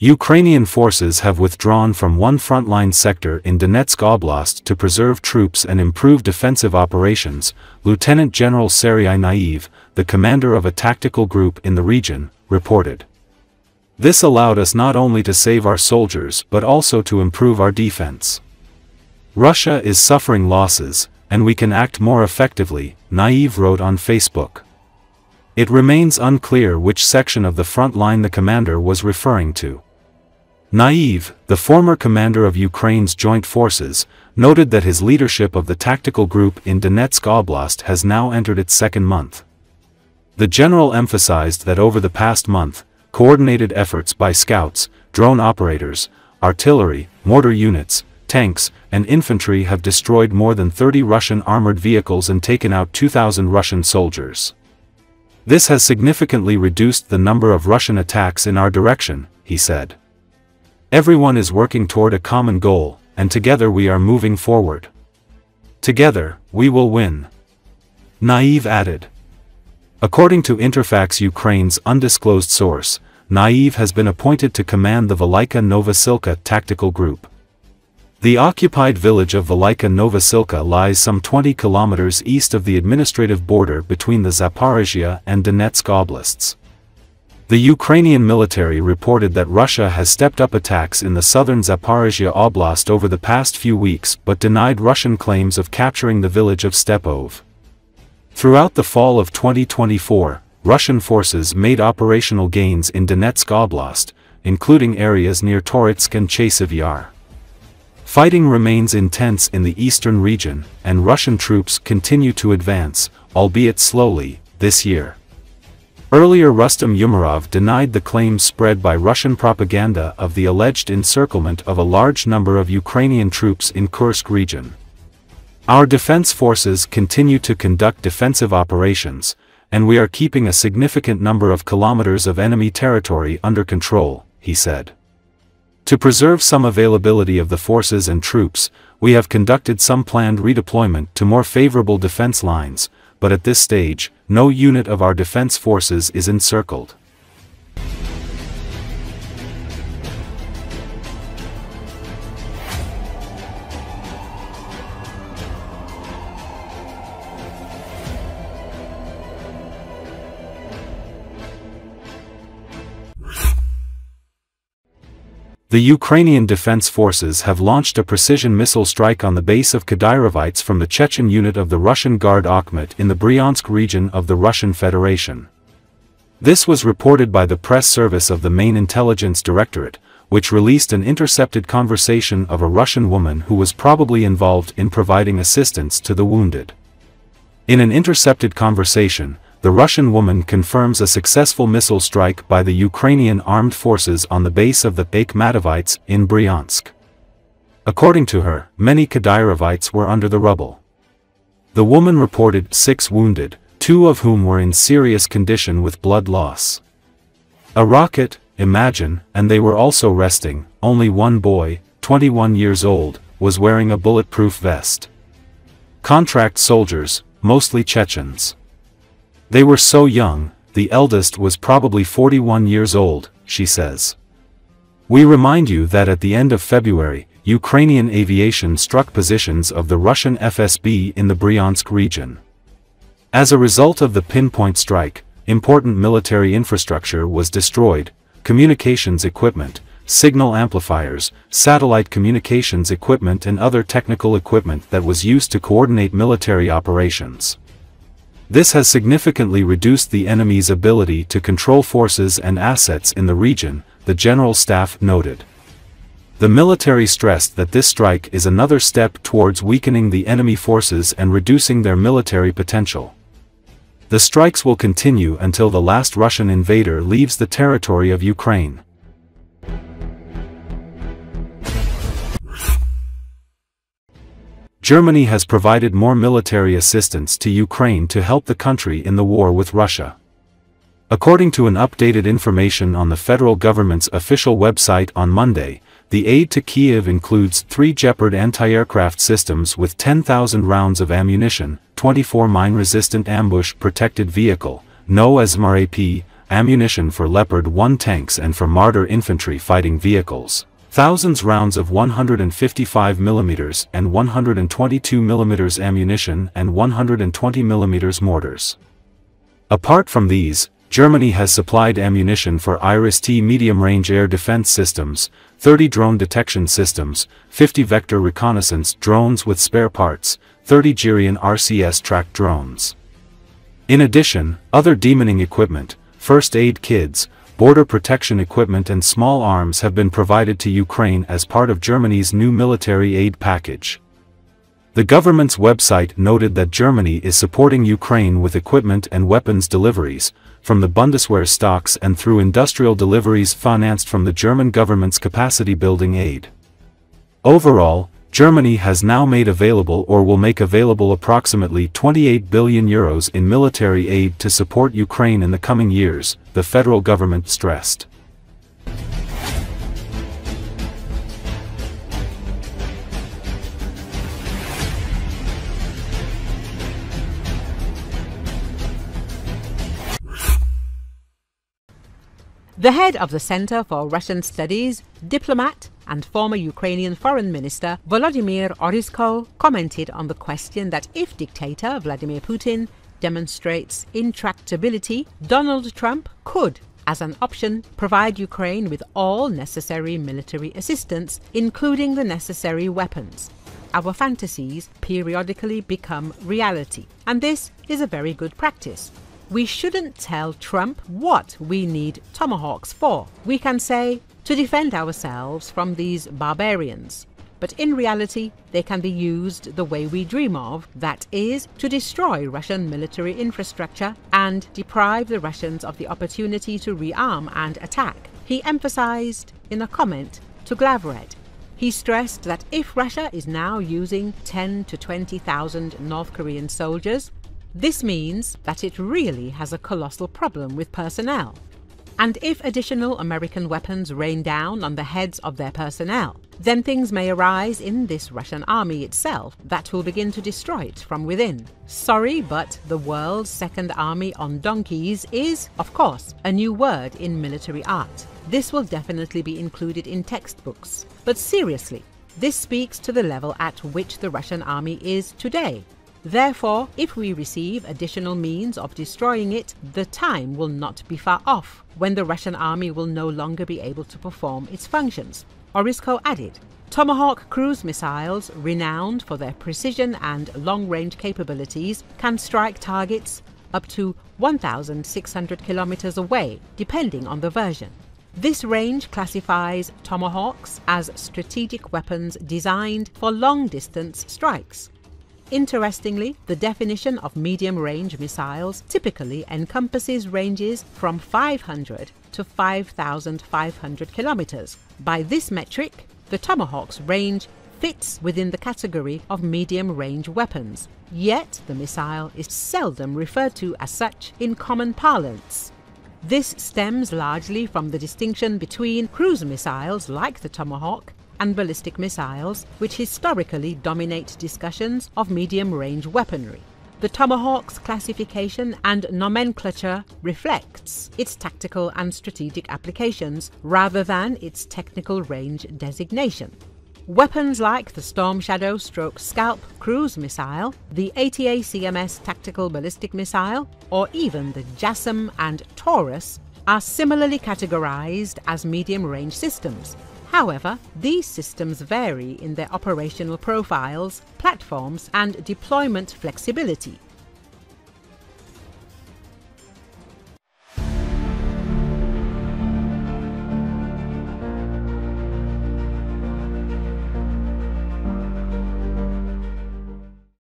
Ukrainian forces have withdrawn from one frontline sector in Donetsk Oblast to preserve troops and improve defensive operations, Lieutenant General Serhii Naiev, the commander of a tactical group in the region, reported. This allowed us not only to save our soldiers but also to improve our defense. Russia is suffering losses, and we can act more effectively, Naiev wrote on Facebook. It remains unclear which section of the front line the commander was referring to. Naiev, the former commander of Ukraine's joint forces, noted that his leadership of the tactical group in Donetsk Oblast has now entered its second month. The general emphasized that over the past month, coordinated efforts by scouts, drone operators, artillery, mortar units, tanks, and infantry have destroyed more than 30 Russian armored vehicles and taken out 2,000 Russian soldiers. This has significantly reduced the number of Russian attacks in our direction, he said. Everyone is working toward a common goal, and together we are moving forward. Together, we will win. Naiev added. According to Interfax Ukraine's undisclosed source, Naiev has been appointed to command the Velika Novosilka tactical group. The occupied village of Velika Novosilka lies some 20 kilometers east of the administrative border between the Zaporizhia and Donetsk Oblasts. The Ukrainian military reported that Russia has stepped up attacks in the southern Zaporizhia Oblast over the past few weeks but denied Russian claims of capturing the village of Stepov. Throughout the fall of 2024, Russian forces made operational gains in Donetsk Oblast, including areas near Toretsk and Chasiv Yar. Fighting remains intense in the eastern region, and Russian troops continue to advance, albeit slowly, this year. Earlier Rustem Umerov denied the claims spread by Russian propaganda of the alleged encirclement of a large number of Ukrainian troops in Kursk region. Our defense forces continue to conduct defensive operations, and we are keeping a significant number of kilometers of enemy territory under control, he said. To preserve some availability of the forces and troops, we have conducted some planned redeployment to more favorable defense lines, but at this stage, no unit of our defense forces is encircled. The Ukrainian Defense Forces have launched a precision missile strike on the base of Kadirovites from the Chechen unit of the Russian Guard Akhmet in the Bryansk region of the Russian Federation. This was reported by the press service of the main intelligence directorate, which released an intercepted conversation of a Russian woman who was probably involved in providing assistance to the wounded. In an intercepted conversation, the Russian woman confirms a successful missile strike by the Ukrainian armed forces on the base of the Akhmetovites in Bryansk. According to her, many Kadyrovites were under the rubble. The woman reported 6 wounded, 2 of whom were in serious condition with blood loss. A rocket, imagine, and they were also resting. Only one boy, 21 years old, was wearing a bulletproof vest. Contract soldiers, mostly Chechens. They were so young, the eldest was probably 41 years old, she says. We remind you that at the end of February, Ukrainian aviation struck positions of the Russian FSB in the Bryansk region. As a result of the pinpoint strike, important military infrastructure was destroyed, communications equipment, signal amplifiers, satellite communications equipment and other technical equipment that was used to coordinate military operations. This has significantly reduced the enemy's ability to control forces and assets in the region, the General Staff noted. The military stressed that this strike is another step towards weakening the enemy forces and reducing their military potential. The strikes will continue until the last Russian invader leaves the territory of Ukraine. Germany has provided more military assistance to Ukraine to help the country in the war with Russia. According to an updated information on the federal government's official website on Monday, the aid to Kyiv includes 3 Gepard anti-aircraft systems with 10,000 rounds of ammunition, 24 mine-resistant ambush-protected vehicle, no SMRAP, ammunition for Leopard 1 tanks and for mortar infantry fighting vehicles, thousands rounds of 155mm and 122mm ammunition and 120mm mortars. Apart from these, Germany has supplied ammunition for Iris-T medium-range air defense systems, 30 drone detection systems, 50 vector reconnaissance drones with spare parts, 30 Gyrian RCS tracked drones. In addition, other demoning equipment, first aid kits, border protection equipment and small arms have been provided to Ukraine as part of Germany's new military aid package. The government's website noted that Germany is supporting Ukraine with equipment and weapons deliveries, from the Bundeswehr stocks and through industrial deliveries financed from the German government's capacity-building aid. Overall, Germany has now made available or will make available approximately €28 billion in military aid to support Ukraine in the coming years, the federal government stressed. The head of the Center for Russian Studies, diplomat and former Ukrainian Foreign Minister Volodymyr Oryzko commented on the question that if dictator Vladimir Putin demonstrates intractability, Donald Trump could, as an option, provide Ukraine with all necessary military assistance, including the necessary weapons. Our fantasies periodically become reality, and this is a very good practice. We shouldn't tell Trump what we need tomahawks for. We can say, to defend ourselves from these barbarians. But in reality, they can be used the way we dream of, that is, to destroy Russian military infrastructure and deprive the Russians of the opportunity to rearm and attack, he emphasized in a comment to Glavred. He stressed that if Russia is now using 10 to 20,000 North Korean soldiers, this means that it really has a colossal problem with personnel. And if additional American weapons rain down on the heads of their personnel, then things may arise in this Russian army itself that will begin to destroy it from within. Sorry, but the world's second army on donkeys is, of course, a new word in military art. This will definitely be included in textbooks. But seriously, this speaks to the level at which the Russian army is today. Therefore, if we receive additional means of destroying it, the time will not be far off when the Russian army will no longer be able to perform its functions. Oryzko added, Tomahawk cruise missiles, renowned for their precision and long-range capabilities, can strike targets up to 1,600 kilometers away, depending on the version. This range classifies Tomahawks as strategic weapons designed for long-distance strikes. Interestingly, the definition of medium-range missiles typically encompasses ranges from 500 to 5,500 kilometers. By this metric, the Tomahawk's range fits within the category of medium-range weapons, yet the missile is seldom referred to as such in common parlance. This stems largely from the distinction between cruise missiles like the Tomahawk and ballistic missiles, which historically dominate discussions of medium-range weaponry. The Tomahawk's classification and nomenclature reflects its tactical and strategic applications rather than its technical range designation. Weapons like the Storm Shadow / Scalp cruise missile, the ATA-CMS tactical ballistic missile, or even the JASSM and Taurus are similarly categorized as medium-range systems. However, these systems vary in their operational profiles, platforms, and deployment flexibility.